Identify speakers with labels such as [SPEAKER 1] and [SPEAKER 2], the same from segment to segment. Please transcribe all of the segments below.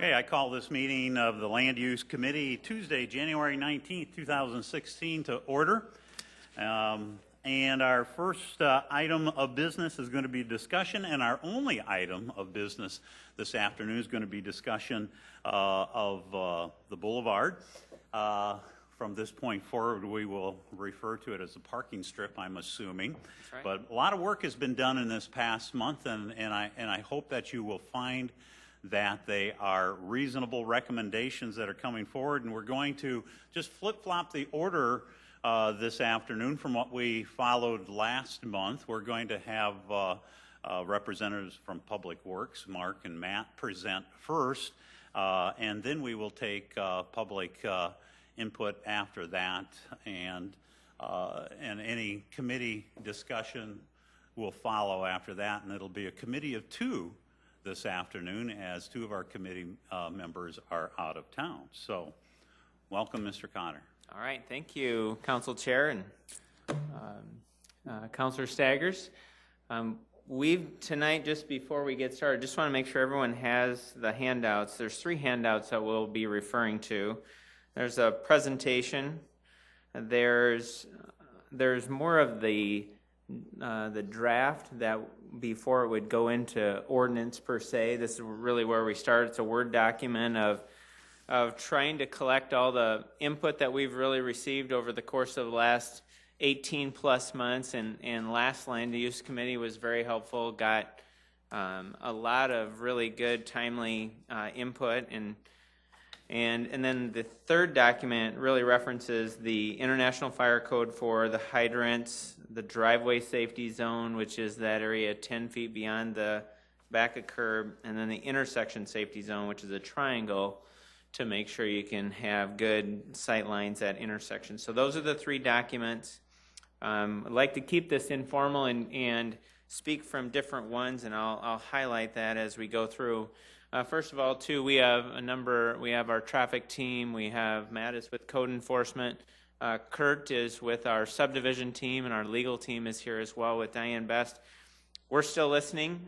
[SPEAKER 1] Okay, I call this meeting of the Land Use Committee Tuesday, January 19th, 2016 to order. And our first item of business is going to be discussion, and our only item of business this afternoon is going to be discussion of the boulevard. From this point forward, we will refer to it as a parking strip, I'm assuming. That's right. But a lot of work has been done in this past month, and I hope that you will find that they are reasonable recommendations that are coming forward, and we're going to just flip-flop the order this afternoon from what we followed last month. We're going to have representatives from Public Works, Mark and Matt, present first, and then we will take public input after that, and any committee discussion will follow after that, and it'll be a committee of two this afternoon as two of our committee members are out of town. So welcome, Mr. Connor.
[SPEAKER 2] All right, thank you, Council Chair and Councilor Staggers. Tonight, just before we get started, just want to make sure everyone has the handouts. There's 3 handouts that we'll be referring to. There's a presentation. There's more of the draft that before it would go into ordinance per se. This is really where we start. It's a Word document of trying to collect all the input that we've really received over the course of the last 18 plus months, and last Land Use Committee was very helpful, got a lot of really good timely input, and then the third document really references the International Fire Code for the hydrants, the driveway safety zone, which is that area 10 feet beyond the back of curb, and then the intersection safety zone, which is a triangle to make sure you can have good sight lines at intersections. So those are the 3 documents. I'd like to keep this informal and speak from different ones, and I'll highlight that as we go through. First of all, too, we have our traffic team. We have Matt is with code enforcement. Kurt is with our subdivision team, and our legal team is here as well with Diane Best. We're still listening.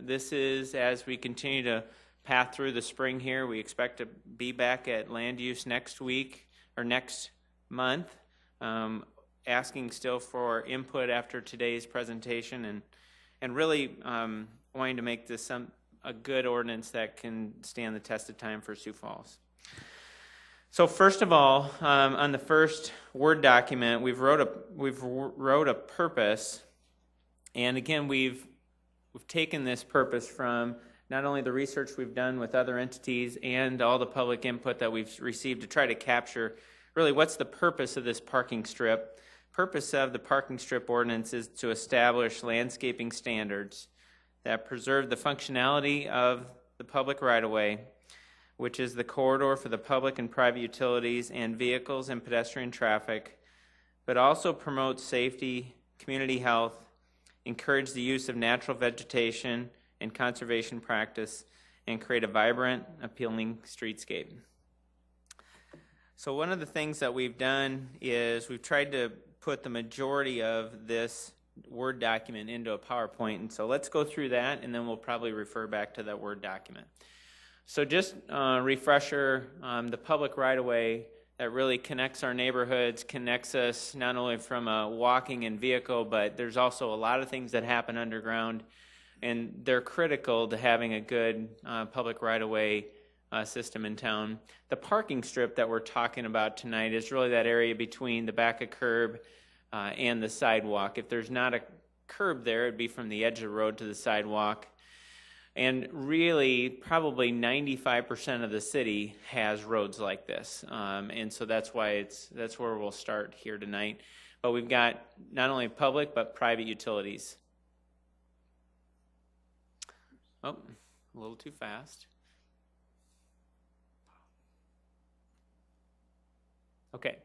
[SPEAKER 2] This is as we continue to path through the spring here. We expect to be back at land use next week or next month, asking still for input after today's presentation, and really wanting to make this a good ordinance that can stand the test of time for Sioux Falls. So first of all, on the first Word document, we've wrote a purpose, and again we've taken this purpose from not only the research we've done with other entities and all the public input that we've received to try to capture really what's the purpose of this parking strip. Purpose of the parking strip ordinance is to establish landscaping standards that preserve the functionality of the public right-of-way, which is the corridor for the public and private utilities and vehicles and pedestrian traffic, but also promote safety, community health, encourage the use of natural vegetation and conservation practice, and create a vibrant, appealing streetscape. So one of the things that we've done is we've tried to put the majority of this Word document into a PowerPoint, and so let's go through that, and then we'll probably refer back to that Word document. So just refresher, the public right-of-way that really connects our neighborhoods, connects us not only from a walking and vehicle, but there's also a lot of things that happen underground, and they're critical to having a good public right-of-way system in town. The parking strip that we're talking about tonight is really that area between the back of curb and the sidewalk. If there's not a curb there, it'd be from the edge of the road to the sidewalk. And really, probably 95% of the city has roads like this. And so that's where we'll start here tonight. But we've got not only public, but private utilities. Oh, a little too fast. Okay.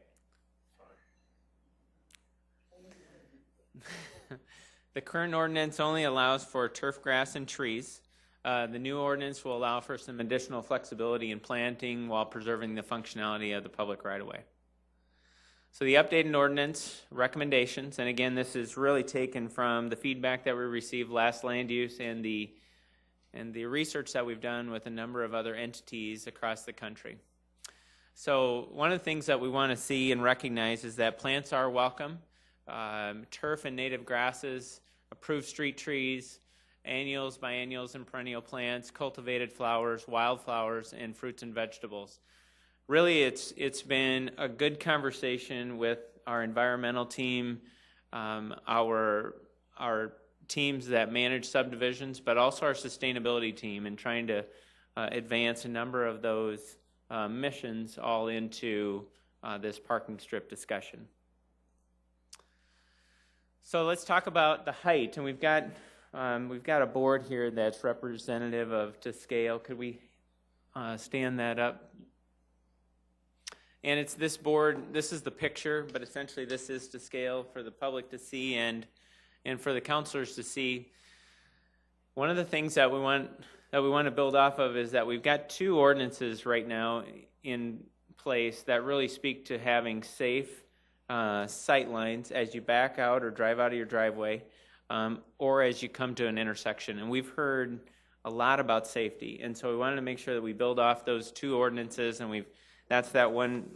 [SPEAKER 2] The current ordinance only allows for turf grass and trees. The new ordinance will allow for some additional flexibility in planting while preserving the functionality of the public right-of-way. So the updated ordinance recommendations, and again, this is really taken from the feedback that we received last land use and the the research that we've done with a number of other entities across the country. So one of the things that we want to see and recognize is that plants are welcome. Turf and native grasses, approved street trees, annuals, biennials, and perennial plants, cultivated flowers, wildflowers, and fruits and vegetables. Really, it's been a good conversation with our environmental team, our teams that manage subdivisions, but also our sustainability team, in trying to advance a number of those missions all into this parking strip discussion. So let's talk about the height, and we've got a board here that's representative of to scale. Could we stand that up? And it's this board. This is the picture, but essentially this is to scale for the public to see and for the counselors to see. One of the things that we want to build off of is that we've got 2 ordinances right now in place that really speak to having safe sight lines as you back out or drive out of your driveway, or as you come to an intersection. And we've heard a lot about safety, and so we wanted to make sure that we build off those 2 ordinances, and that's that one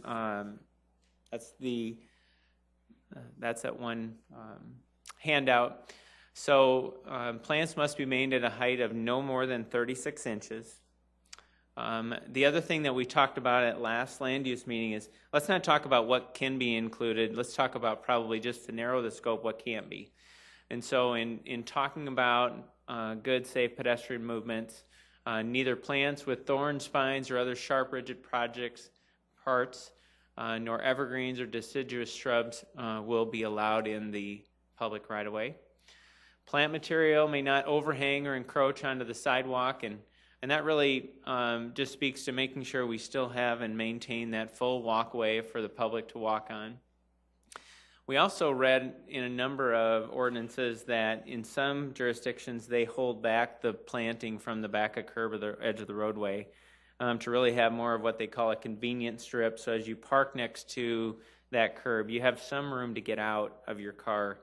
[SPEAKER 2] handout. So plants must be maintained at a height of no more than 36 inches. The other thing that we talked about at last land use meeting is, let's not talk about what can be included. Let's talk about, probably just to narrow the scope, what can't be. And so in talking about good, safe pedestrian movements, neither plants with thorns, spines, or other sharp, rigid parts, nor evergreens or deciduous shrubs will be allowed in the public right-of-way. Plant material may not overhang or encroach onto the sidewalk, and that really just speaks to making sure we still have and maintain that full walkway for the public to walk on. We also read in a number of ordinances that in some jurisdictions they hold back the planting from the back of curb or the edge of the roadway to really have more of what they call a convenient strip. So as you park next to that curb, you have some room to get out of your car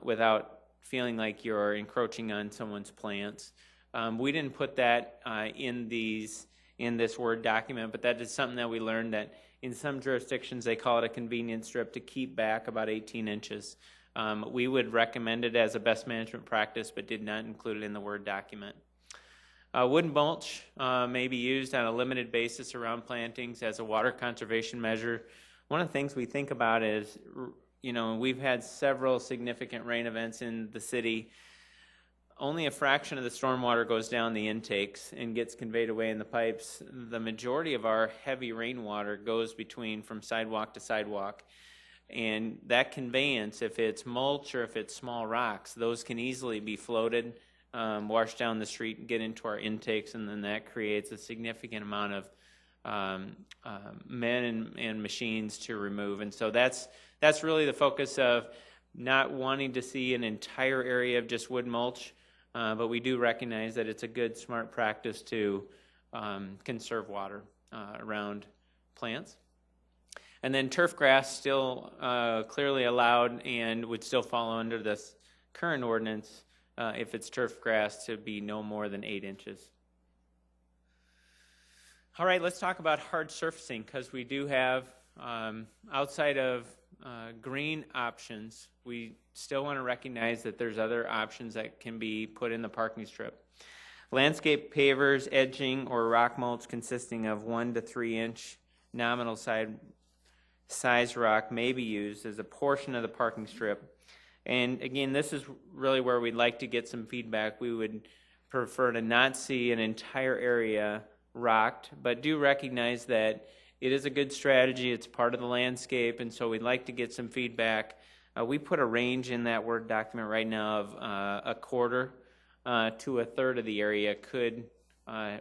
[SPEAKER 2] without feeling like you're encroaching on someone's plants. We didn't put that in this Word document, but that is something that we learned, that in some jurisdictions they call it a convenient strip to keep back about 18 inches. We would recommend it as a best management practice, but did not include it in the Word document. Wooden mulch may be used on a limited basis around plantings as a water conservation measure. One of the things we think about is, we've had several significant rain events in the city. Only a fraction of the stormwater goes down the intakes and gets conveyed away in the pipes. The majority of our heavy rainwater goes from sidewalk to sidewalk. And that conveyance, if it's mulch or if it's small rocks, those can easily be floated, wash down the street and get into our intakes, and then that creates a significant amount of men and machines to remove. And so that's really the focus of not wanting to see an entire area of just wood mulch, but we do recognize that it's a good, smart practice to conserve water around plants. And then turf grass still clearly allowed and would still fall under this current ordinance if it's turf grass to be no more than 8 inches. All right, let's talk about hard surfacing, because we do have, outside of green options, we still want to recognize that there's other options that can be put in the parking strip. Landscape pavers, edging, or rock mulch consisting of 1 to 3 inch nominal size rock may be used as a portion of the parking strip. And again, this is really where we'd like to get some feedback. We would prefer to not see an entire area rocked, but do recognize that it is a good strategy. It's part of the landscape, and so we'd like to get some feedback. We put a range in that Word document right now of a quarter to a third of the area could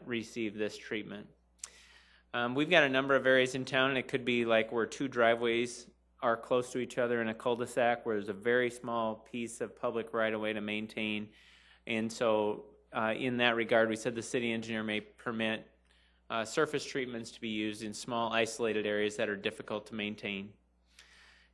[SPEAKER 2] receive this treatment. We've got a number of areas in town, and it could be like where 2 driveways are close to each other in a cul-de-sac, where there's a very small piece of public right-of-way to maintain. And so in that regard, we said the city engineer may permit surface treatments to be used in small isolated areas that are difficult to maintain.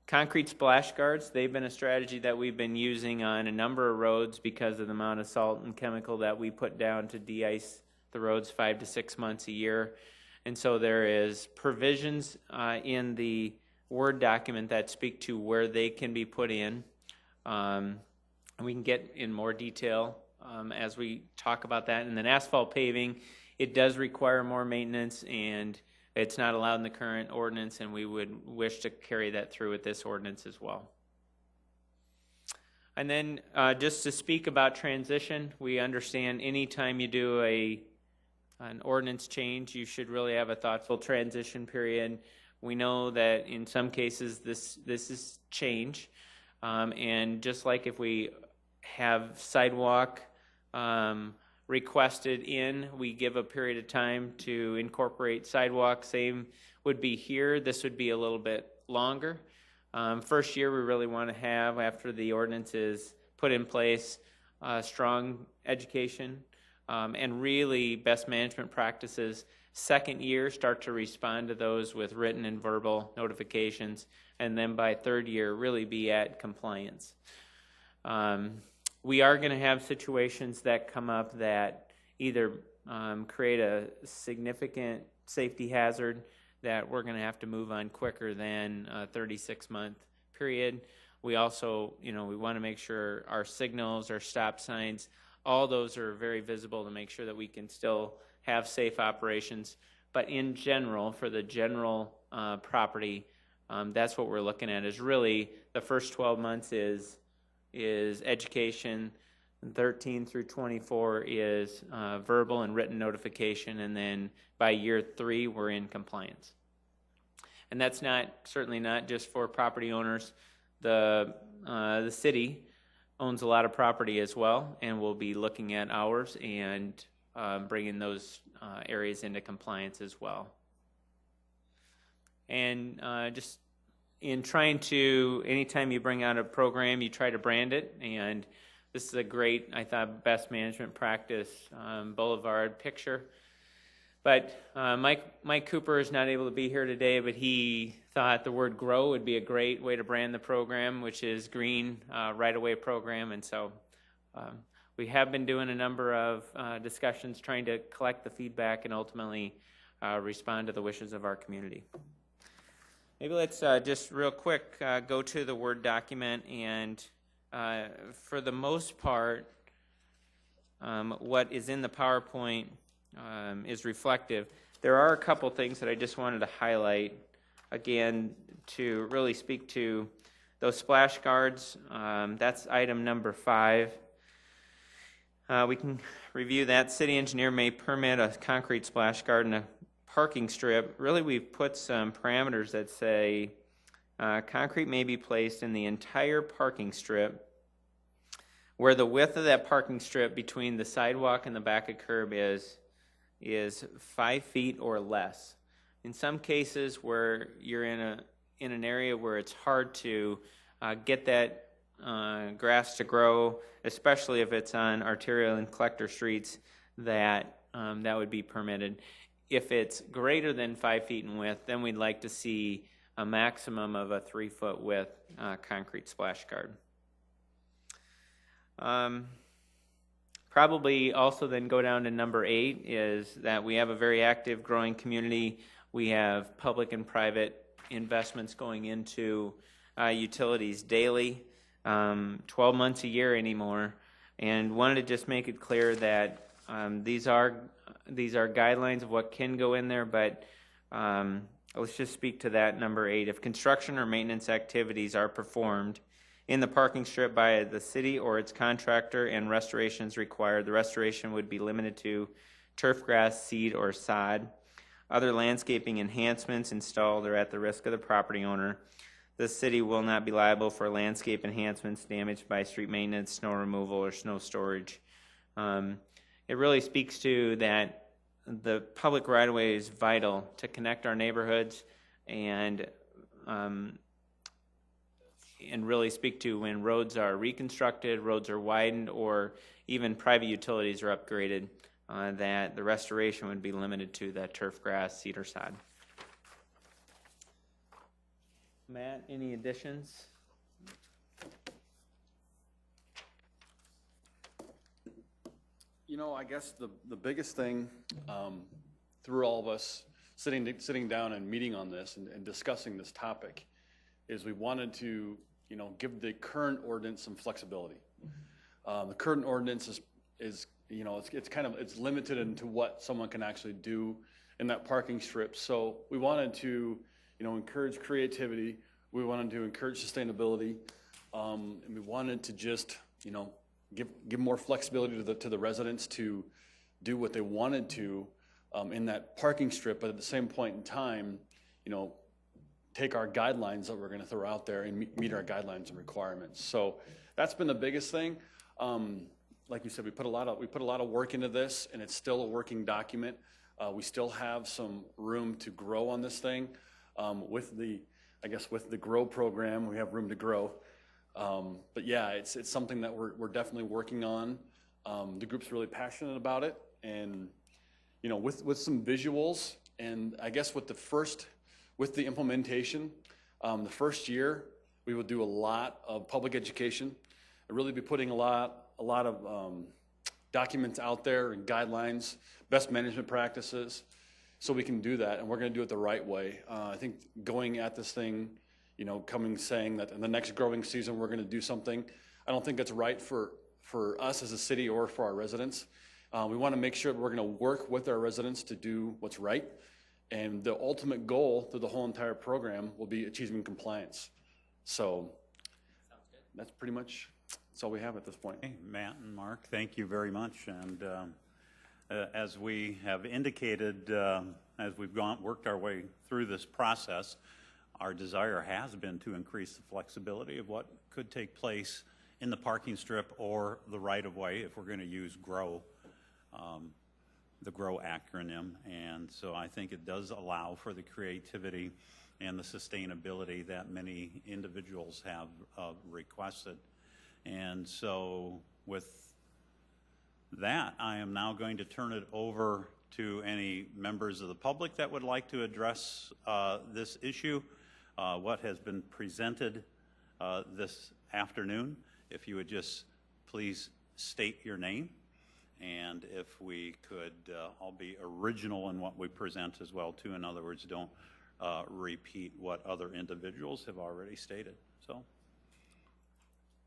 [SPEAKER 2] Concrete splash guards, they've been a strategy that we've been using on a number of roads because of the amount of salt and chemical that we put down to de-ice the roads 5 to 6 months a year. And so there is provisions in the Word document that speak to where they can be put in. We can get in more detail as we talk about that. And then asphalt paving, it does require more maintenance, and it's not allowed in the current ordinance, and we would wish to carry that through with this ordinance as well. And then just to speak about transition, we understand anytime you do an ordinance change, you should really have a thoughtful transition period. We know that in some cases this is change, and just like if we have sidewalk requested in, we give a period of time to incorporate sidewalk. Same would be here. This would be a little bit longer. First year we really want to have, after the ordinance is put in place, strong education and really best management practices. Second year, start to respond to those with written and verbal notifications, and then by third year really be at compliance. We are going to have situations that come up that either create a significant safety hazard that we're going to have to move on quicker than a 36-month period. We also, we want to make sure our signals, our stop signs, all those are very visible to make sure that we can still have safe operations. But in general, for the general property, that's what we're looking at, is really the first 12 months is education, 13 through 24 is verbal and written notification, and then by year 3 we're in compliance. And that's certainly not just for property owners. The city owns a lot of property as well, and we'll be looking at ours and bringing those areas into compliance as well. And just in trying to, anytime you bring out a program, you try to brand it, and this is a great, I thought, best management practice boulevard picture. But Mike Cooper is not able to be here today, but he thought the word grow would be a great way to brand the program, which is green right-of-way program. And so we have been doing a number of discussions trying to collect the feedback and ultimately respond to the wishes of our community. Maybe let's just real quick go to the Word document, and for the most part, what is in the PowerPoint is reflective. There are a couple things that I just wanted to highlight, again, to really speak to those splash guards. That's item number 5. We can review that. City engineer may permit a concrete splash guard in a parking strip. Really, we've put some parameters that say concrete may be placed in the entire parking strip where the width of that parking strip between the sidewalk and the back of curb is 5 feet or less. In some cases where you're in an area where it's hard to get that grass to grow, especially if it's on arterial and collector streets, that would be permitted. If it's greater than 5 feet in width, then we'd like to see a maximum of a 3-foot width concrete splash guard. Probably also then go down to number 8 is that we have a very active growing community. We have public and private investments going into utilities daily, 12 months a year anymore, and wanted to just make it clear that these are guidelines of what can go in there, but let's just speak to that number 8. If construction or maintenance activities are performed in the parking strip by the city or its contractor and restoration is required, the restoration would be limited to turf grass, seed, or sod. Other landscaping enhancements installed are at the risk of the property owner. The city will not be liable for landscape enhancements damaged by street maintenance, snow removal, or snow storage. It really speaks to that the public right-of-way is vital to connect our neighborhoods and really speak to when roads are reconstructed, roads are widened, or even private utilities are upgraded, that the restoration would be limited to that turf grass, cedar sod. Matt, any additions?
[SPEAKER 3] You know, I guess the biggest thing through all of us sitting down and meeting on this and discussing this topic is we wanted to, you know, give the current ordinance some flexibility. The current ordinance is you know, it's limited into what someone can actually do in that parking strip. So we wanted to, you know, encourage creativity. We wanted to encourage sustainability, and we wanted to just, you know, give more flexibility to the residents to do what they wanted to in that parking strip, but at the same point in time, you know, take our guidelines that we're going to throw out there and meet our guidelines and requirements. So that's been the biggest thing. Like you said, we put a lot of work into this, and it's still a working document. We still have some room to grow on this thing. With the GROW program, we have room to grow. But yeah, it's something that we're definitely working on. The group's really passionate about it, and you know, with some visuals, and I guess with the implementation, the first year we will do a lot of public education. I'll really be putting a lot of documents out there and guidelines, best management practices, so we can do that, and we're going to do it the right way. I think going at this thing, you know, saying that in the next growing season we're going to do something, I don't think that's right for us as a city or for our residents. We want to make sure that we're going to work with our residents to do what's right, and the ultimate goal through the whole entire program will be achieving compliance. So that's pretty much that's all we have at this point.
[SPEAKER 1] Hey, Matt and Mark, thank you very much. And as we have indicated, as we've worked our way through this process, our desire has been to increase the flexibility of what could take place in the parking strip or the right-of-way if we're going to use GROW, the GROW acronym. And so I think it does allow for the creativity and the sustainability that many individuals have requested. And so with that, I am now going to turn it over to any members of the public that would like to address this issue, what has been presented this afternoon. If you would just please state your name, and if we could all be original in what we present as well too. In other words, don't repeat what other individuals have already stated. So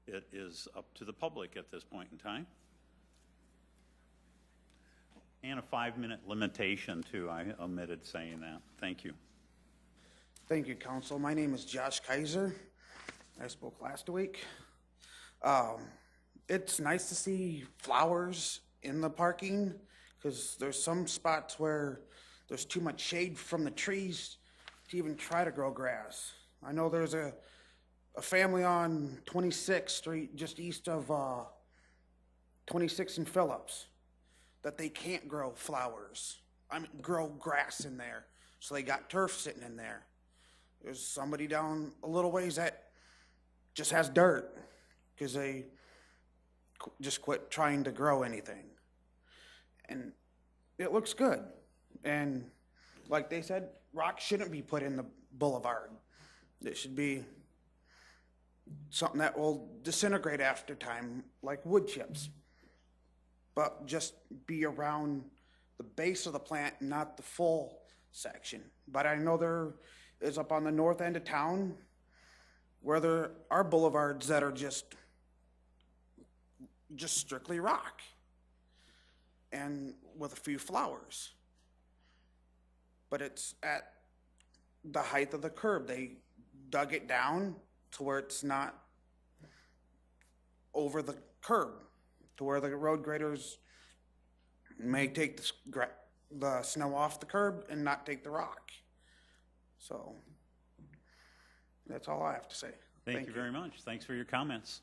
[SPEAKER 1] it is up to the public at this point in time. And a 5-minute limitation too. I omitted saying that. Thank you.
[SPEAKER 4] Thank you, Council. My name is Josh Kaiser. I spoke last week. It's nice to see flowers in the parking, because there's some spots where there's too much shade from the trees to even try to grow grass. I know there's a family on 26th Street, just east of 26th and Phillips, that they can't grow flowers. Grow grass in there. So they got turf sitting in there. There's somebody down a little ways that just has dirt because they just quit trying to grow anything. And it looks good. And like they said, rocks shouldn't be put in the boulevard. It should be something that will disintegrate after time, like wood chips. But just be around the base of the plant, not the full section. But I know there is up on the north end of town where there are boulevards that are just strictly rock and with a few flowers. But it's at the height of the curb. They dug it down to where it's not over the curb, to where the road graders may take the snow off the curb and not take the rock. So that's all I have to say.
[SPEAKER 1] Thank you very much. Thanks for your comments.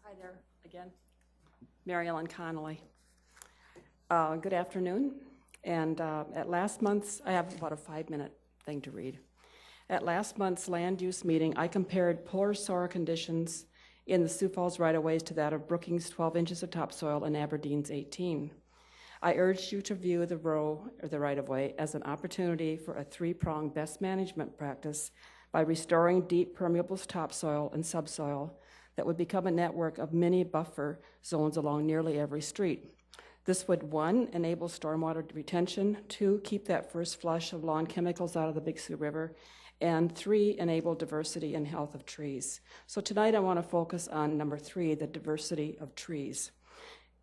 [SPEAKER 5] Hi there again. Mary Ellen Connolly. Good afternoon. And at last month's, I have about a 5-minute thing to read. At last month's land use meeting, I compared poor soil conditions in the Sioux Falls right-of-ways to that of Brookings' 12 inches of topsoil and Aberdeen's 18. I urge you to view the right-of-way as an opportunity for a three-pronged best management practice by restoring deep permeable topsoil and subsoil that would become a network of mini buffer zones along nearly every street. This would, 1, enable stormwater retention, 2, keep that first flush of lawn chemicals out of the Big Sioux River, and 3, enable diversity and health of trees. So tonight I want to focus on number 3, the diversity of trees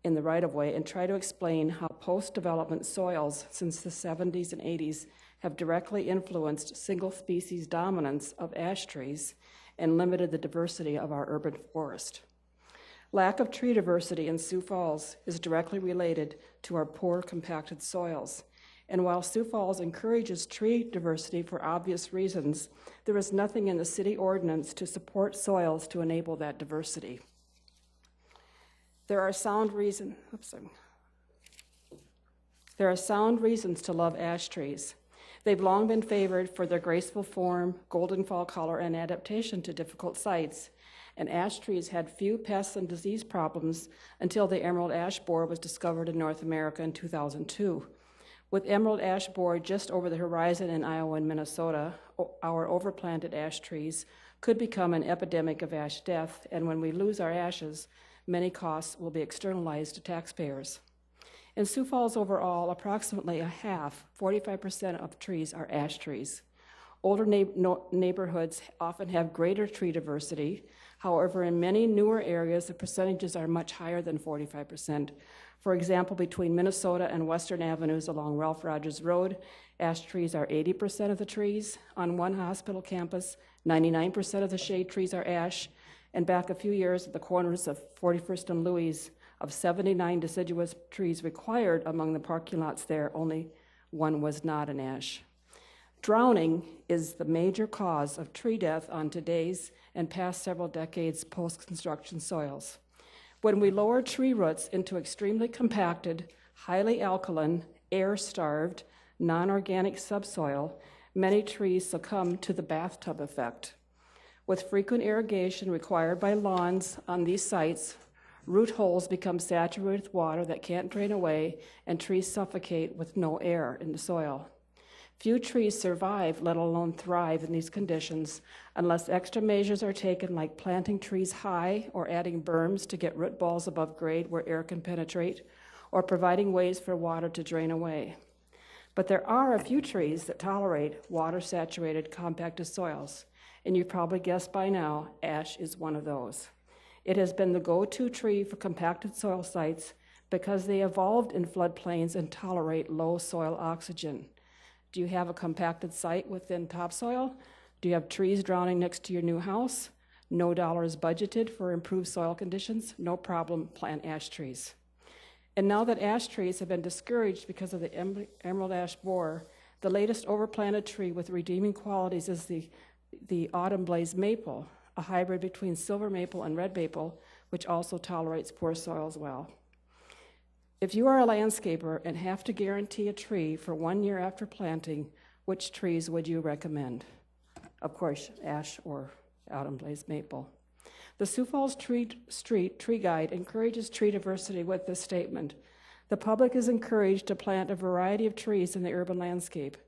[SPEAKER 5] in the right-of-way, and try to explain how post-development soils since the 70s and 80s have directly influenced single-species dominance of ash trees and limited the diversity of our urban forest. Lack of tree diversity in Sioux Falls is directly related to our poor compacted soils. And while Sioux Falls encourages tree diversity for obvious reasons, there is nothing in the city ordinance to support soils to enable that diversity. There are sound reasons to love ash trees. They've long been favored for their graceful form, golden fall color, and adaptation to difficult sites. And ash trees had few pests and disease problems until the emerald ash borer was discovered in North America in 2002. With emerald ash borer just over the horizon in Iowa and Minnesota, our overplanted ash trees could become an epidemic of ash death, and when we lose our ashes, many costs will be externalized to taxpayers. In Sioux Falls overall, approximately a half, 45% of trees are ash trees. Older neighborhoods often have greater tree diversity. However, in many newer areas, the percentages are much higher than 45%. For example, between Minnesota and Western Avenues along Ralph Rogers Road, ash trees are 80% of the trees. On one hospital campus, 99% of the shade trees are ash. And back a few years at the corners of 41st and Louis, of 79 deciduous trees required among the parking lots there, only 1 was not an ash. Drowning is the major cause of tree death on today's and past several decades post-construction soils. When we lower tree roots into extremely compacted, highly alkaline, air-starved, non-organic subsoil, many trees succumb to the bathtub effect. With frequent irrigation required by lawns on these sites, root holes become saturated with water that can't drain away, and trees suffocate with no air in the soil. Few trees survive, let alone thrive, in these conditions unless extra measures are taken, like planting trees high or adding berms to get root balls above grade where air can penetrate, or providing ways for water to drain away. But there are a few trees that tolerate water-saturated, compacted soils, and you've probably guessed by now, ash is one of those. It has been the go-to tree for compacted soil sites because they evolved in floodplains and tolerate low soil oxygen. Do you have a compacted site within topsoil? Do you have trees drowning next to your new house? No dollars budgeted for improved soil conditions? No problem, plant ash trees. And now that ash trees have been discouraged because of the emerald ash borer, the latest overplanted tree with redeeming qualities is the autumn blaze maple, a hybrid between silver maple and red maple, which also tolerates poor soils well. If you are a landscaper and have to guarantee a tree for 1 year after planting, which trees would you recommend? Of course, ash or autumn blaze maple. The Sioux Falls Street Tree Guide encourages tree diversity with this statement: the public is encouraged to plant a variety of trees in the urban landscape.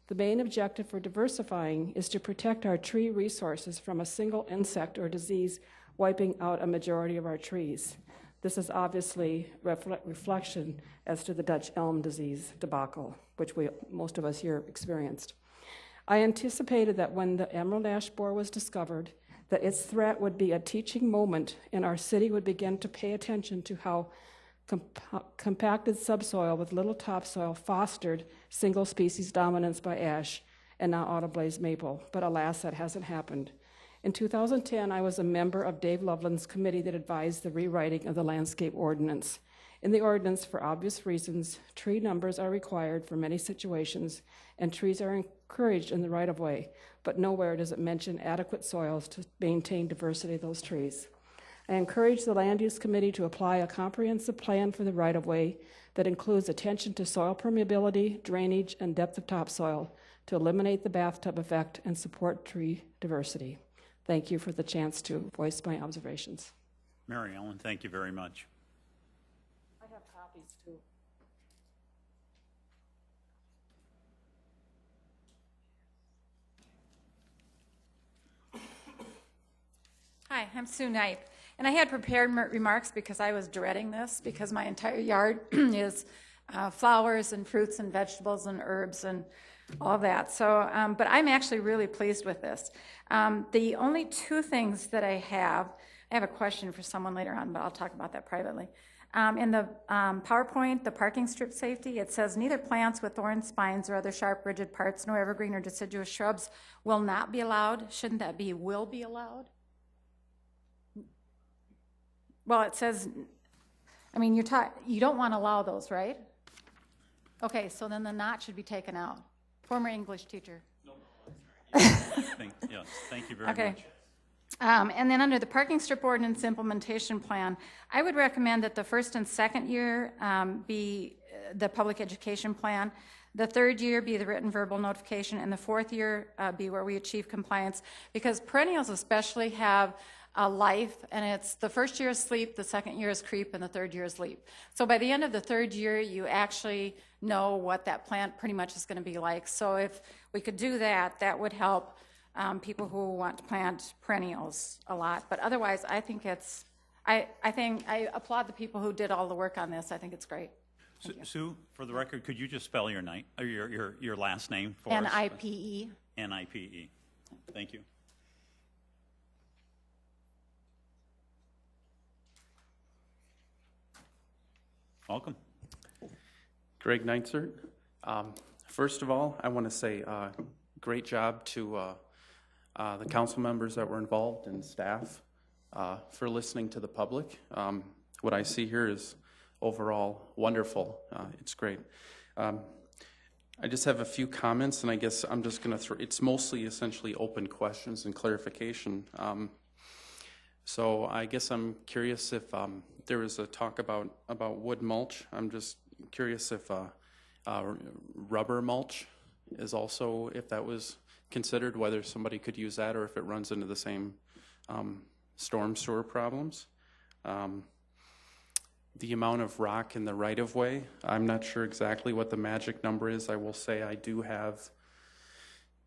[SPEAKER 5] The main objective for diversifying is to protect our tree resources from a single insect or disease wiping out a majority of our trees. This is obviously reflection as to the Dutch elm disease debacle, which most of us here experienced. I anticipated that when the emerald ash borer was discovered, that its threat would be a teaching moment and our city would begin to pay attention to how compacted subsoil with little topsoil fostered single species dominance by ash and now autumn blaze maple. But alas, that hasn't happened. In 2010, I was a member of Dave Loveland's committee that advised the rewriting of the landscape ordinance. In the ordinance, for obvious reasons, tree numbers are required for many situations, and trees are encouraged in the right-of-way, but nowhere does it mention adequate soils to maintain diversity of those trees. I encourage the Land Use Committee to apply a comprehensive plan for the right-of-way that includes attention to soil permeability, drainage, and depth of topsoil to eliminate the bathtub effect and support tree diversity. Thank you for the chance to voice my observations.
[SPEAKER 1] Mary Ellen, thank you very much.
[SPEAKER 5] I have copies too.
[SPEAKER 6] Hi, I'm Sue Knipe, and I had prepared remarks because I was dreading this because my entire yard is flowers and fruits and vegetables and herbs and all that. So, but I'm actually really pleased with this. The only two things that I have a question for someone later on, but I'll talk about that privately. In the PowerPoint, the parking strip safety, it says neither plants with thorn spines or other sharp, rigid parts, nor evergreen or deciduous shrubs will not be allowed. Shouldn't that be will be allowed? Well, it says, I mean, you don't want to allow those, right? Okay, so then the not should be taken out. Former English teacher.
[SPEAKER 1] No, yes, thank you very
[SPEAKER 6] Okay.
[SPEAKER 1] much.
[SPEAKER 6] And then under the parking strip ordinance implementation plan, I would recommend that the first and second year be the public education plan, the third year be the written verbal notification, and the fourth year be where we achieve compliance, because perennials especially have a life, and it's the first year is sleep, the second year is creep, and the third year is leap. So by the end of the third year, you actually know what that plant pretty much is going to be like. So if we could do that, that would help people who want to plant perennials a lot. But otherwise, I think it's, I applaud the people who did all the work on this. I think it's great.
[SPEAKER 1] Sue, for the record, could you just spell your name, or your last name for us?
[SPEAKER 6] N-I-P-E.
[SPEAKER 1] N-I-P-E. Thank you. Welcome.
[SPEAKER 7] Greg Neitzert. First of all, I want to say great job to the council members that were involved and staff for listening to the public. What I see here is overall wonderful. It's great. I just have a few comments, and I guess I'm just going to throw, it's mostly essentially open questions and clarification. So I guess I'm curious if there was a talk about wood mulch. I'm just curious if rubber mulch is also, if that was considered, whether somebody could use that or if it runs into the same storm sewer problems. The amount of rock in the right-of-way, I'm not sure exactly what the magic number is. I will say I do have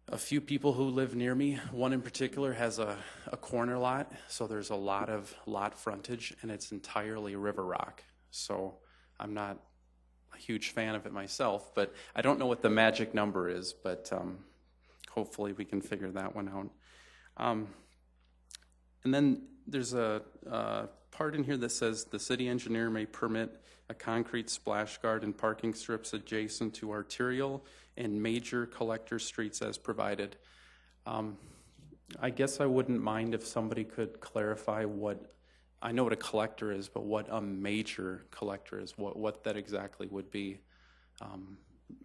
[SPEAKER 7] a few people who live near me. One in particular has a corner lot, so there's a lot of lot frontage, and it's entirely river rock. So I'm not a huge fan of it myself, but I don't know what the magic number is, but hopefully we can figure that one out. And then there's a part in here that says the city engineer may permit a concrete splash guard and parking strips adjacent to arterial and major collector streets as provided. I guess I wouldn't mind if somebody could clarify what, I know what a collector is, but what a major collector is, what that exactly would be,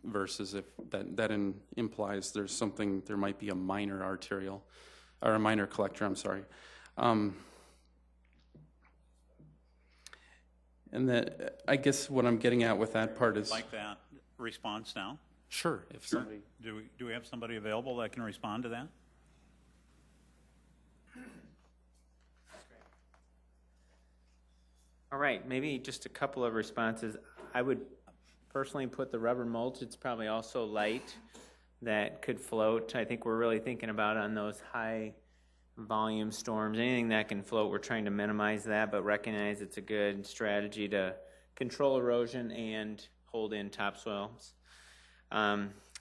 [SPEAKER 7] versus if that implies there's something, there might be a minor arterial, or a minor collector, I'm sorry. And that, I guess what I'm getting at with that part is...
[SPEAKER 1] Like that response now?
[SPEAKER 7] Sure, if somebody...
[SPEAKER 1] Do we have somebody available that can respond to that?
[SPEAKER 2] All right, maybe just a couple of responses. I would personally put the rubber mulch. It's probably also light that could float. I think we're really thinking about on those high volume storms, anything that can float, we're trying to minimize that, but recognize it's a good strategy to control erosion and hold in topsoils.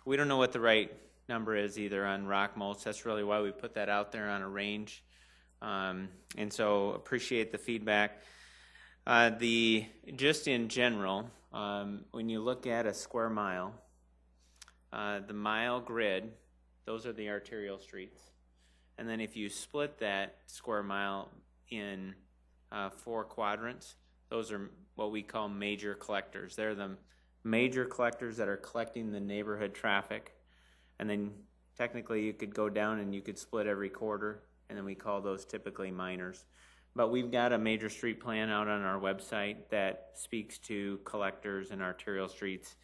[SPEAKER 2] We don't know what the right number is either on rock mulch. That's really why we put that out there on a range. And so appreciate the feedback. Just in general, when you look at a square mile, the mile grid, those are the arterial streets. And then if you split that square mile in 4 quadrants, those are what we call major collectors. They're the major collectors that are collecting the neighborhood traffic. And then technically you could go down and you could split every quarter, and then we call those typically minors. But we've got a major street plan out on our website that speaks to collectors and arterial streets.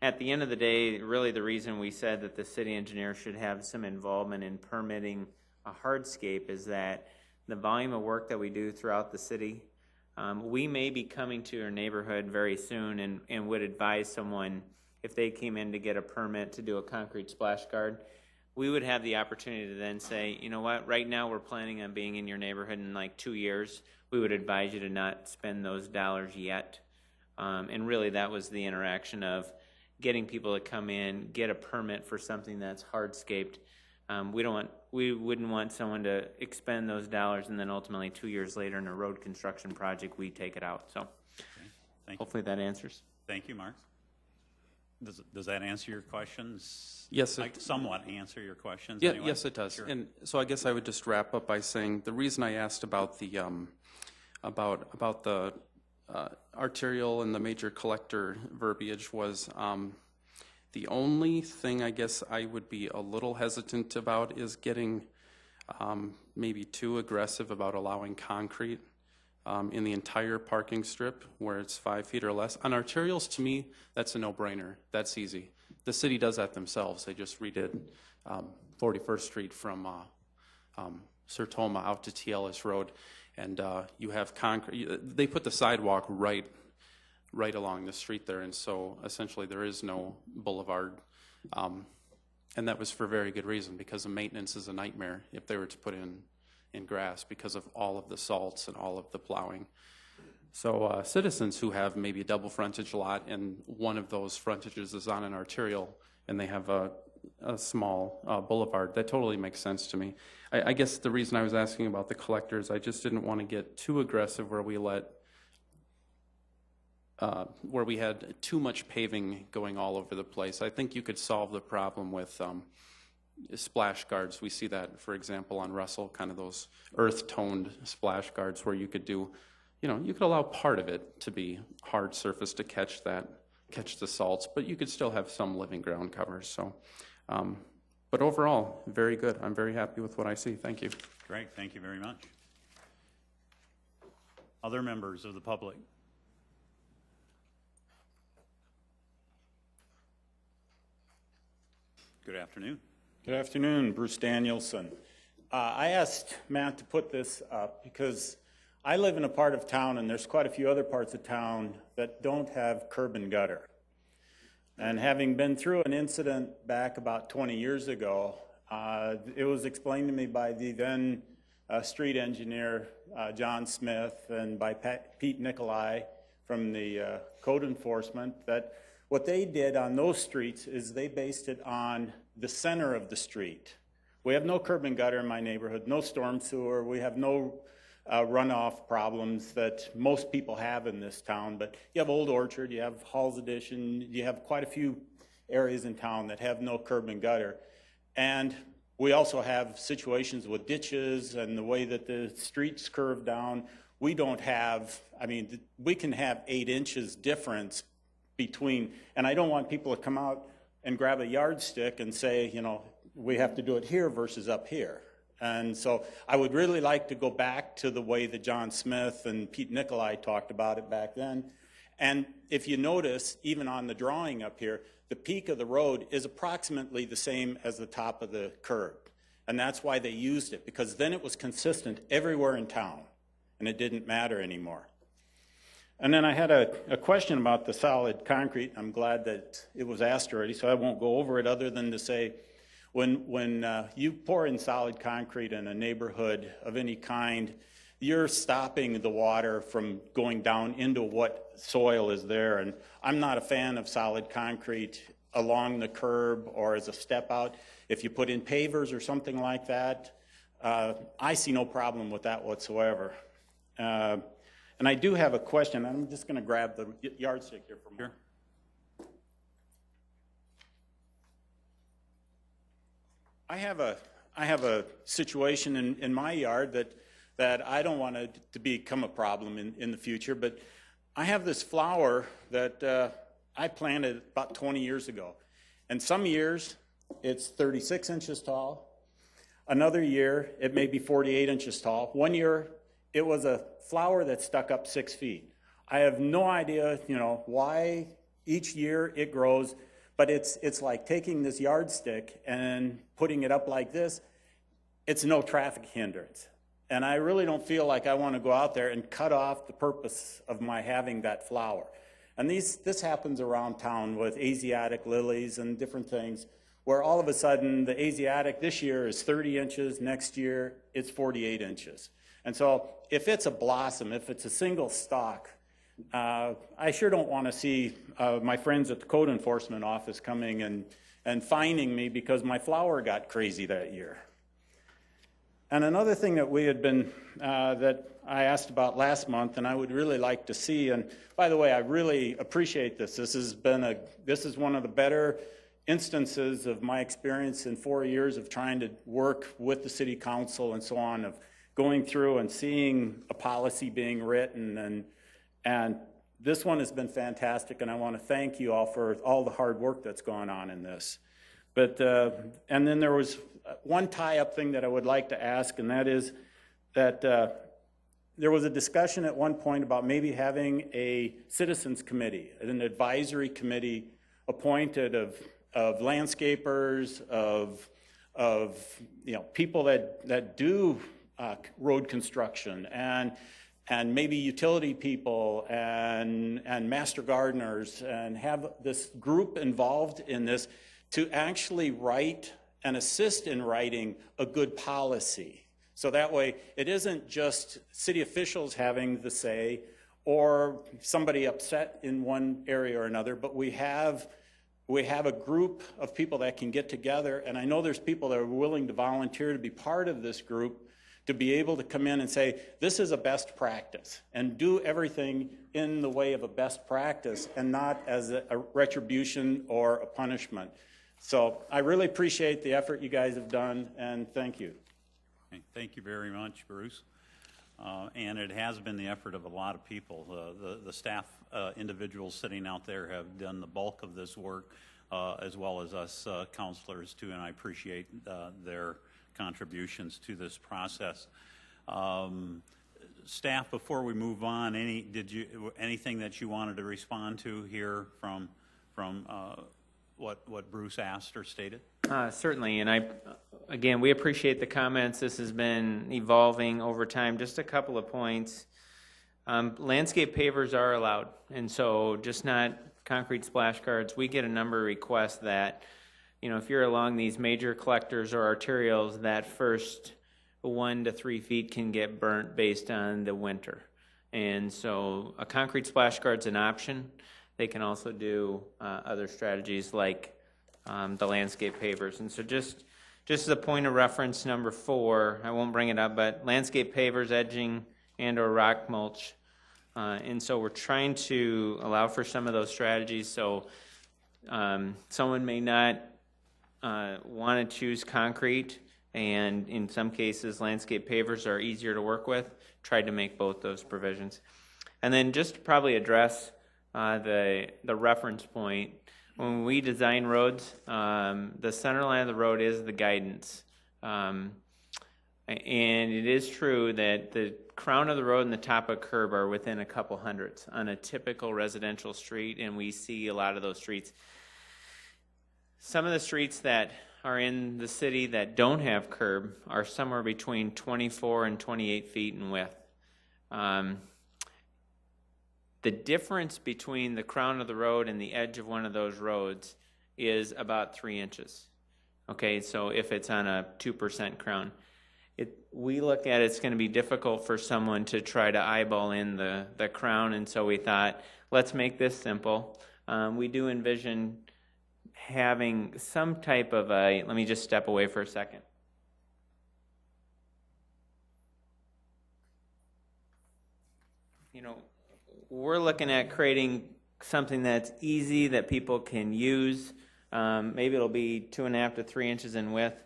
[SPEAKER 2] At the end of the day, really the reason we said that the city engineer should have some involvement in permitting hardscape is that the volume of work that we do throughout the city, we may be coming to your neighborhood very soon and would advise someone, if they came in to get a permit to do a concrete splash guard, we would have the opportunity to then say, you know what, right now we're planning on being in your neighborhood in like 2 years. We would advise you to not spend those dollars yet. And really that was the interaction of getting people to come in, get a permit for something that's hardscaped. We wouldn't want someone to expend those dollars and then ultimately 2 years later in a road construction project, we take it out. So hopefully that answers.
[SPEAKER 1] Thank you, Mark. Does that answer your questions?
[SPEAKER 7] Yes.
[SPEAKER 1] Somewhat answer your questions?
[SPEAKER 7] Yeah,
[SPEAKER 1] anyway?
[SPEAKER 7] yes, it does.
[SPEAKER 1] Sure.
[SPEAKER 7] And so I guess I would just wrap up by saying the reason I asked about the arterial and the major collector verbiage was the only thing I guess I would be a little hesitant about is getting maybe too aggressive about allowing concrete in the entire parking strip where it's 5 feet or less. On arterials, to me, that's a no-brainer. That's easy. The city does that themselves. They just redid 41st Street from Sertoma out to TLS Road, and you have concrete. They put the sidewalk right along the street there, and so essentially there is no boulevard. And that was for very good reason, because the maintenance is a nightmare if they were to put in grass because of all of the salts and all of the plowing. So citizens who have maybe a double frontage lot and one of those frontages is on an arterial and they have a small boulevard, that totally makes sense to me. I guess the reason I was asking about the collectors, I just didn't want to get too aggressive where we had too much paving going all over the place. I think you could solve the problem with splash guards. We see that, for example, on Russell, kind of those earth-toned splash guards where you could do, you could allow part of it to be hard surface to catch the salts, but you could still have some living ground covers. So, but overall, very good. I'm very happy with what I see. Thank you.
[SPEAKER 1] Great, thank you very much. Other members of the public? Good afternoon.
[SPEAKER 8] Good afternoon, Bruce Danielson. I asked Matt to put this up because I live in a part of town, and there's quite a few other parts of town that don't have curb and gutter. And having been through an incident back about 20 years ago, it was explained to me by the then street engineer, John Smith, and by Pete Nicolai from the code enforcement, that what they did on those streets is they based it on the center of the street. We have no curb and gutter in my neighborhood, no storm sewer. We have no runoff problems that most people have in this town. But you have Old Orchard, you have Hall's Addition, you have quite a few areas in town that have no curb and gutter. And we also have situations with ditches and the way that the streets curve down. We don't have, we can have 8 inches difference between, and I don't want people to come out and grab a yardstick and say, we have to do it here versus up here. And so I would really like to go back to the way that John Smith and Pete Nicolai talked about it back then. And if you notice, even on the drawing up here, the peak of the road is approximately the same as the top of the curb. And that's why they used it, because then it was consistent everywhere in town, and it didn't matter anymore. And then I had a question about the solid concrete. I'm glad that it was asked already, so I won't go over it other than to say, when you pour in solid concrete in a neighborhood of any kind, you're stopping the water from going down into what soil is there. And I'm not a fan of solid concrete along the curb or as a step out. If you put in pavers or something like that, I see no problem with that whatsoever. And I do have a question. I'm just going to grab the yardstick here from here. I have a situation in my yard that I don't want it to become a problem in the future, but I have this flower that I planted about 20 years ago. And some years it's 36 inches tall. Another year it may be 48 inches tall. One year it was a flower that stuck up 6 feet. I have no idea, why each year it grows, but it's like taking this yardstick and putting it up like this. it's no traffic hindrance. And I really don't feel like I want to go out there and cut off the purpose of my having that flower. And this happens around town with Asiatic lilies and different things, where all of a sudden the Asiatic this year is 30 inches, next year it's 48 inches. And so if it's a blossom, if it's a single stalk, I sure don't want to see my friends at the code enforcement office coming and fining me because my flower got crazy that year. And another thing that we had been, that I asked about last month, and I would really like to see, and by the way, I really appreciate this. This is one of the better instances of my experience in 4 years of trying to work with the city council and so on, of going through and seeing a policy being written, and this one has been fantastic, and I want to thank you all for all the hard work that's gone on in this. But, and then there was one tie-up thing that I would like to ask, and that is that there was a discussion at one point about maybe having a citizens committee, an advisory committee appointed of landscapers, of people that do road construction, and maybe utility people and master gardeners, and have this group involved in this to actually write and assist in writing a good policy. So that way it isn't just city officials having the say or somebody upset in one area or another, but we have a group of people that can get together, and I know there's people that are willing to volunteer to be part of this group, to be able to come in and say, this is a best practice, and do everything in the way of a best practice and not as a retribution or a punishment. So I really appreciate the effort you guys have done, and thank you.
[SPEAKER 1] Okay, thank you very much, Bruce. And it has been the effort of a lot of people. The staff individuals sitting out there have done the bulk of this work, as well as us counselors too, and I appreciate their contributions to this process. Staff, before we move on, anything that you wanted to respond to here from what Bruce asked or stated?
[SPEAKER 2] Certainly, and again, we appreciate the comments. This has been evolving over time. Just a couple of points. Landscape pavers are allowed, and so just not concrete splash guards. We get a number of requests that, if you're along these major collectors or arterials, that first 1 to 3 feet can get burnt based on the winter. And so a concrete splash guard's an option. They can also do other strategies like the landscape pavers. And so just as a point of reference, number 4, I won't bring it up, but landscape pavers, edging, and or rock mulch. And so we're trying to allow for some of those strategies. So someone may not want to choose concrete, and in some cases landscape pavers are easier to work with. Tried to make both those provisions. And then just to probably address the reference point, when we design roads, the center line of the road is the guidance. And it is true that the crown of the road and the top of curb are within a couple hundredths on a typical residential street, and we see a lot of those streets. Some of the streets that are in the city that don't have curb are somewhere between 24 and 28 feet in width. The difference between the crown of the road and the edge of one of those roads is about 3 inches. Okay, so if it's on a 2% crown, we look at it's going to be difficult for someone to try to eyeball in the crown, and so we thought, let's make this simple. We do envision having some type of let me just step away for a second. We're looking at creating something that's easy that people can use. Maybe it'll be 2.5 to 3 inches in width.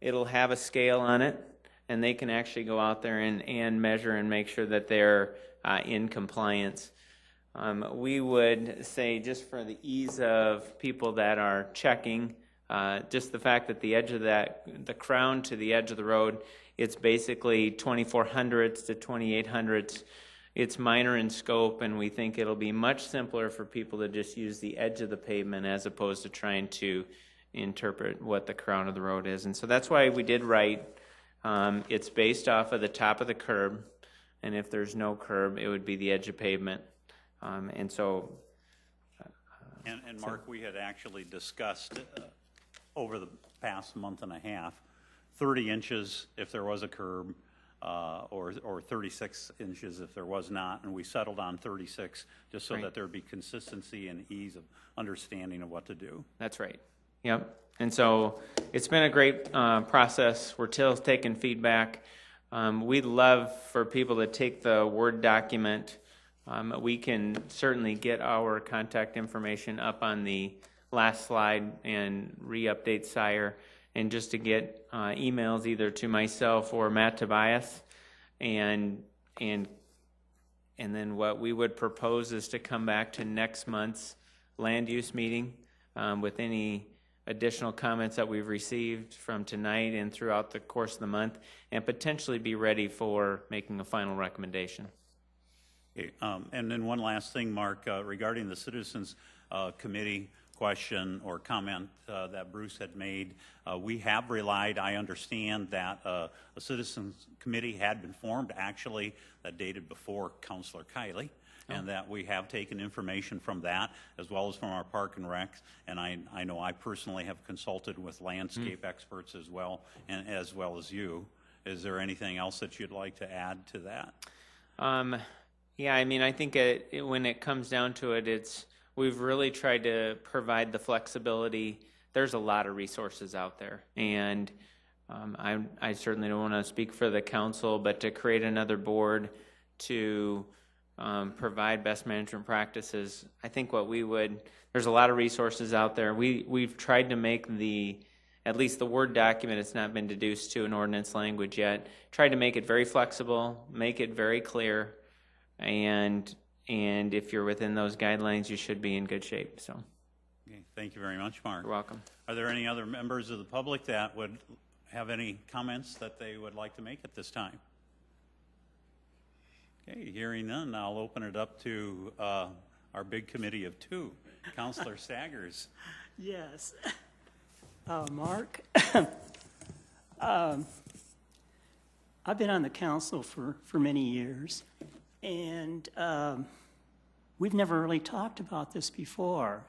[SPEAKER 2] It'll have a scale on it, and they can actually go out there and measure and make sure that they're in compliance. We would say, just for the ease of people that are checking, just the fact that the edge of the crown to the edge of the road, it's basically 2400ths to 2800ths. It's minor in scope, and we think it'll be much simpler for people to just use the edge of the pavement as opposed to trying to interpret what the crown of the road is. And so that's why we did write It's based off of the top of the curb, and if there's no curb, it would be the edge of pavement. And so...
[SPEAKER 1] And Mark, we had actually discussed over the past month and a half, 30 inches if there was a curb, or 36 inches if there was not, and we settled on 36 just so that there'd be consistency and ease of understanding of what to do.
[SPEAKER 2] That's right. Yep. And so it's been a great process. We're still taking feedback. We'd love for people to take the Word document. We can certainly get our contact information up on the last slide and re-update Sire, and just to get emails either to myself or Matt Tobias, and then what we would propose is to come back to next month's land use meeting with any additional comments that we've received from tonight and throughout the course of the month, and potentially be ready for making a final recommendation.
[SPEAKER 1] Okay, and then one last thing, Mark, regarding the Citizens Committee question or comment that Bruce had made. We have relied, I understand that a Citizens Committee had been formed, actually, that dated before Councilor Kiley, and that we have taken information from that as well as from our Park and Rec, and I know I personally have consulted with landscape experts as well, and as well as you. Is there anything else that you'd like to add to that?
[SPEAKER 2] Yeah, I mean, I think when it comes down to it, we've really tried to provide the flexibility. There's a lot of resources out there, and I certainly don't want to speak for the council, but to create another board to provide best management practices, I think there's a lot of resources out there. We've tried to make at least the Word document, it's not been deduced to an ordinance language yet, tried to make it very flexible, make it very clear, and if you're within those guidelines, you should be in good shape. So,
[SPEAKER 1] okay, thank you very much, Mark.
[SPEAKER 2] You're welcome.
[SPEAKER 1] Are there any other members of the public that would have any comments that they would like to make at this time? Okay, hearing none, I'll open it up to our big committee of two. Councilor Staggers.
[SPEAKER 9] Yes. Mark, I've been on the council for many years, and we've never really talked about this before.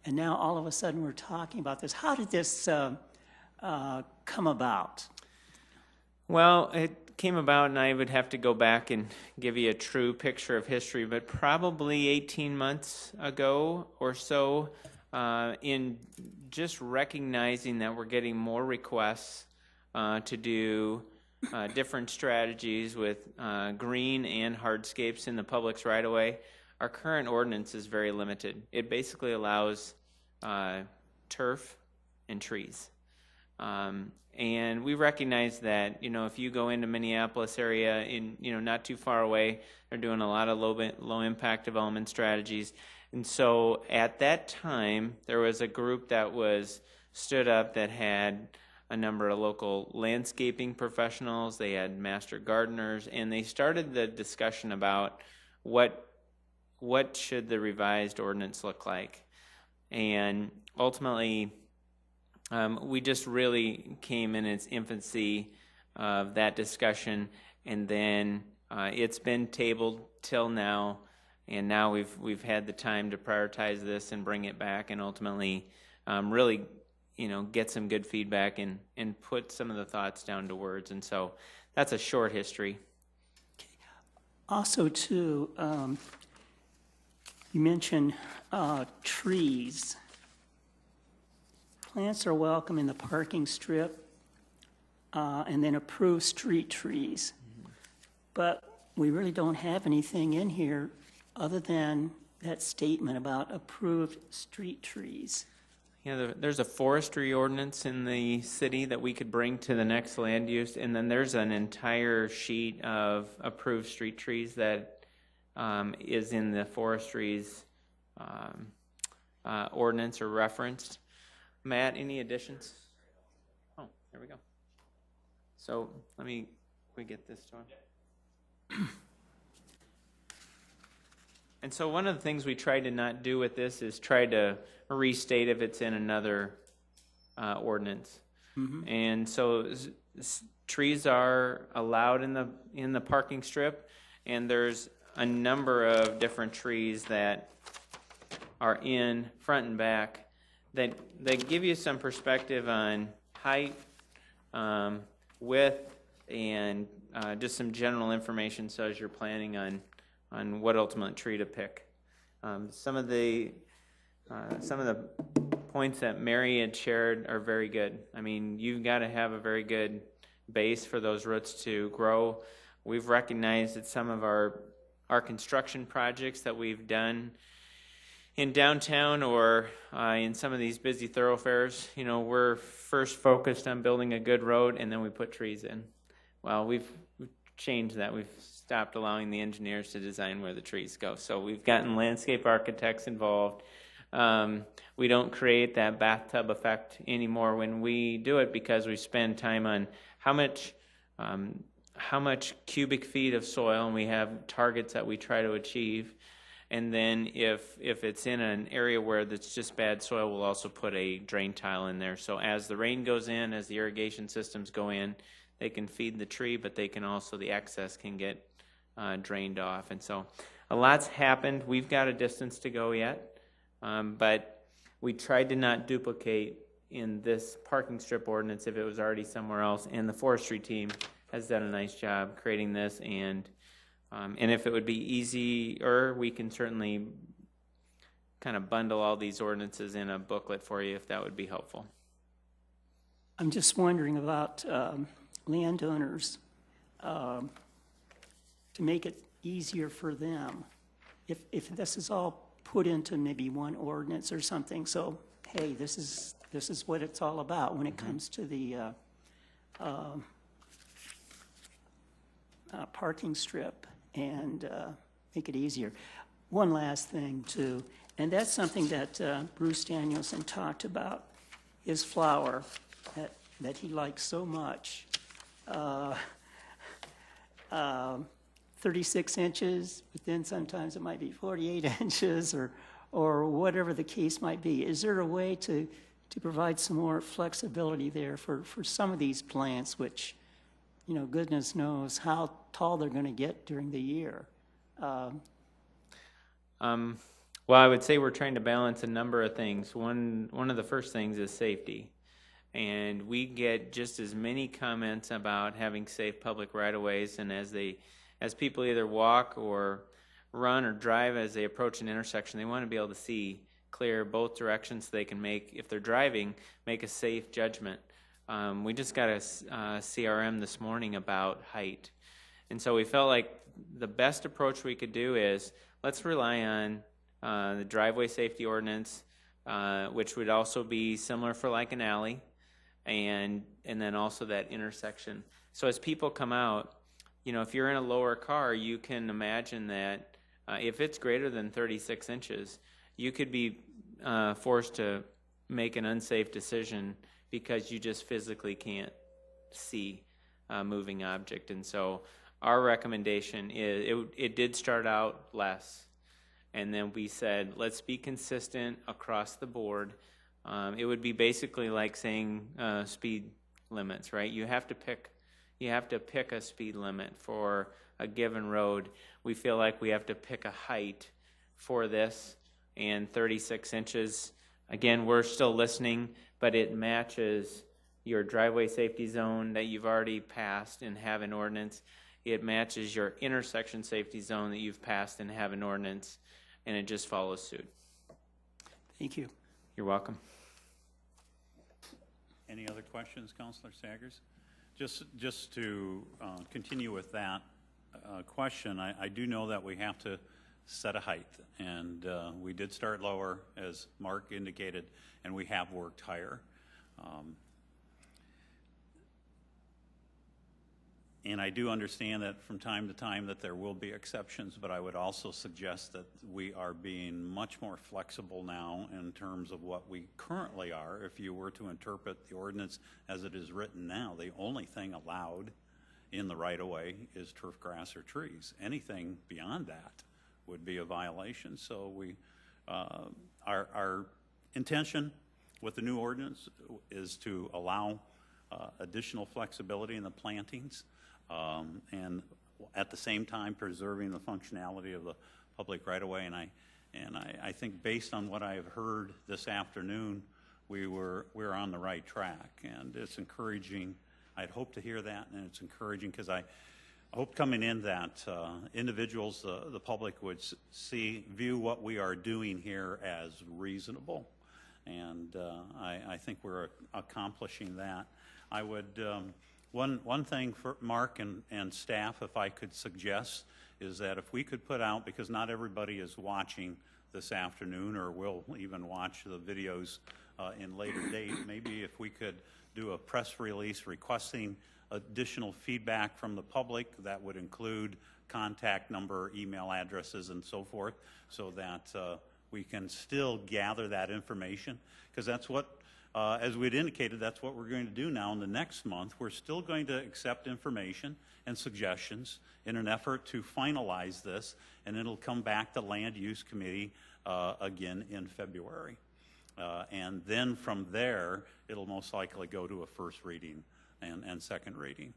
[SPEAKER 9] And now all of a sudden we're talking about this. How did this come about?
[SPEAKER 2] Well, it came about, and I would have to go back and give you a true picture of history, but probably 18 months ago or so, in just recognizing that we're getting more requests to do different strategies with green and hardscapes in the public's right-of-way. Our current ordinance is very limited. It basically allows turf and trees. And we recognize that, if you go into Minneapolis area, not too far away, they're doing a lot of low impact development strategies. And so at that time, there was a group that was stood up that had a number of local landscaping professionals. They had master gardeners, and they started the discussion about what should the revised ordinance look like. And ultimately, we just really came in its infancy of that discussion, and then it's been tabled till now, and now we've had the time to prioritize this and bring it back, and ultimately really get some good feedback and put some of the thoughts down to words. And so that's a short history.
[SPEAKER 9] Also, too, you mentioned trees. Plants are welcome in the parking strip, and then approved street trees. But we really don't have anything in here other than that statement about approved street trees.
[SPEAKER 2] Yeah, there's a forestry ordinance in the city that we could bring to the next land use, and then there's an entire sheet of approved street trees that is in the forestry's ordinance or referenced. Matt, any additions? Oh, there we go. So we get this to him. And so one of the things we try to not do with this is try to restate if it's in another ordinance. Mm-hmm. And so trees are allowed in the parking strip, and there's a number of different trees that are in front and back that give you some perspective on height, width, and just some general information so as you're planning on what ultimate tree to pick. Some of the points that Mary had shared are very good. I mean, you've got to have a very good base for those roots to grow. We've recognized that some of our construction projects that we've done in downtown or in some of these busy thoroughfares, we're first focused on building a good road and then we put trees in. Well, we've changed that. We've stopped allowing the engineers to design where the trees go. So we've gotten landscape architects involved. We don't create that bathtub effect anymore when we do it because we spend time on how much cubic feet of soil, and we have targets that we try to achieve. And then if it's in an area where that's just bad soil, we'll also put a drain tile in there. So as the rain goes in, as the irrigation systems go in, they can feed the tree, but they can also, the excess can get drained off. And so a lot's happened. We've got a distance to go yet, but we tried to not duplicate in this parking strip ordinance if it was already somewhere else. And the forestry team has done a nice job creating this, and if it would be easier, we can certainly kind of bundle all these ordinances in a booklet for you if that would be helpful.
[SPEAKER 9] I'm just wondering about landowners, to make it easier for them. If this is all put into maybe one ordinance or something, so hey, this is what it's all about when it comes to the parking strip, and make it easier. One last thing too, and that's something that Bruce Danielson talked about, his flower that he likes so much. 36 inches, but then sometimes it might be 48 inches or whatever the case might be. Is there a way to provide some more flexibility there for some of these plants, which, goodness knows how tall they're going to get during the year?
[SPEAKER 2] Well, I would say we're trying to balance a number of things. One of the first things is safety. And we get just as many comments about having safe public right-of-ways, and as people either walk or run or drive as they approach an intersection, they want to be able to see clear both directions so they can if they're driving, make a safe judgment. We just got a CRM this morning about height. And so we felt like the best approach we could do is let's rely on the driveway safety ordinance, which would also be similar for like an alley, and then also that intersection. So as people come out, if you're in a lower car, you can imagine that if it's greater than 36 inches, you could be forced to make an unsafe decision because you just physically can't see a moving object. And so our recommendation is, it did start out less, and then we said, let's be consistent across the board. It would be basically like saying speed limits, right? You have to pick a speed limit for a given road. We feel like we have to pick a height for this, and 36 inches, again, we're still listening, but it matches your driveway safety zone that you've already passed and have an ordinance. It matches your intersection safety zone that you've passed and have an ordinance, and it just follows suit.
[SPEAKER 9] Thank you.
[SPEAKER 2] You're welcome.
[SPEAKER 1] Any other questions, Councilor Staggers? Just to continue with that question, I do know that we have to set a height, and we did start lower, as Mark indicated, and we have worked higher. And I do understand that from time to time that there will be exceptions, but I would also suggest that we are being much more flexible now in terms of what we currently are. If you were to interpret the ordinance as it is written now, the only thing allowed in the right-of-way is turf grass or trees. Anything beyond that would be a violation. So our intention with the new ordinance is to allow additional flexibility in the plantings, and at the same time preserving the functionality of the public right-of-way. And I think based on what I have heard this afternoon, we're on the right track, and it's encouraging. I'd hope to hear that, and it's encouraging because I hope coming in that individuals, the public would view what we are doing here as reasonable, and I think we're accomplishing that. I would one thing for Mark and staff, if I could suggest, is that if we could put out, because not everybody is watching this afternoon or will even watch the videos in later date, maybe if we could do a press release requesting additional feedback from the public that would include contact number, email addresses, and so forth, so that we can still gather that information, because that's what, as we'd indicated, that's what we're going to do now in the next month. We're still going to accept information and suggestions in an effort to finalize this, and it'll come back to Land Use Committee again in February. And then from there, it'll most likely go to a first reading and second reading.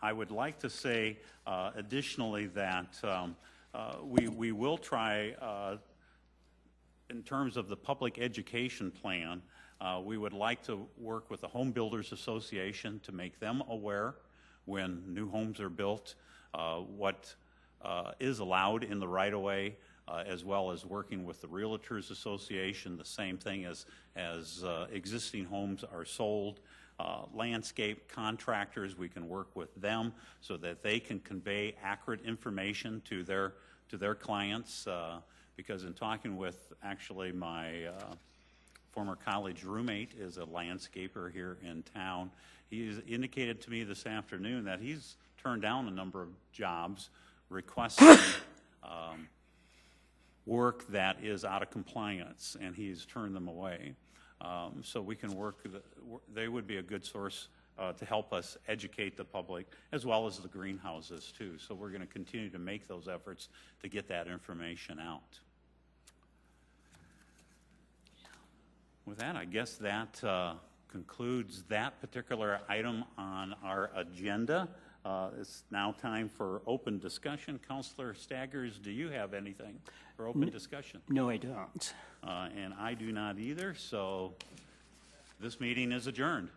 [SPEAKER 1] I would like to say additionally that we will try, in terms of the public education plan, we would like to work with the Home Builders Association to make them aware when new homes are built, what is allowed in the right-of-way, as well as working with the Realtors Association, the same thing as existing homes are sold. Landscape contractors, we can work with them so that they can convey accurate information to their clients, because in talking with actually my former college roommate is a landscaper here in town, he's indicated to me this afternoon that he's turned down a number of jobs requesting work that is out of compliance, and he's turned them away. So we can work, they would be a good source to help us educate the public, as well as the greenhouses too. So we're going to continue to make those efforts to get that information out. With that, I guess that concludes that particular item on our agenda. It's now time for open discussion. Councilor Staggers, do you have anything for open discussion?
[SPEAKER 9] No, I don't.
[SPEAKER 1] And I do not either, so this meeting is adjourned.